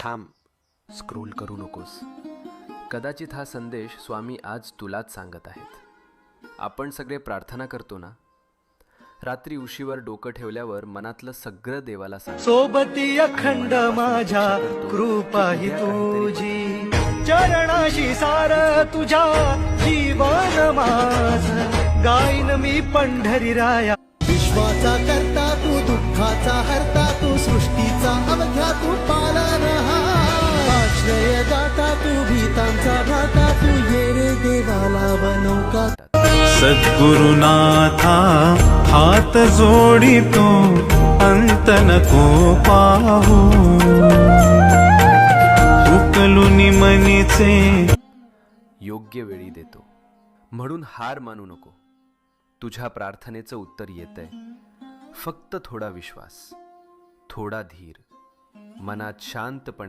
थांब, स्क्रोल करू नकोस. कदाचित हा संदेश स्वामी आज तुलाच सांगत आहेत. आपण सगळे प्रार्थना करतो ना, रात्री उशीवर डोकं ठेवल्यावर मनातलं सगळं देवाला सांग. सोबती अखंड माझ्या कृपा ही तुझी, चरणाशी सार तुझ्या जीवन माझ गाईन मी पंढरी राया. विश्वाचा करता तू, दुःखाचा हरता तू, सृष्टीचा अवघ्या तू पालनहार. आश्रय दाता तू, भीतांचा भ्राता तू, ये रे देवाला बनवका. सद्गुरुनाथा हात जोडितो, अंत नको पाहू. उकलुनी मनीचे योग्य वेळी देतो, म्हणून हार मानू नको. तुझ्या प्रार्थनेचं उत्तर येतंय. फक्त थोडा विश्वास, थोडा धीर, मनात शांतपणे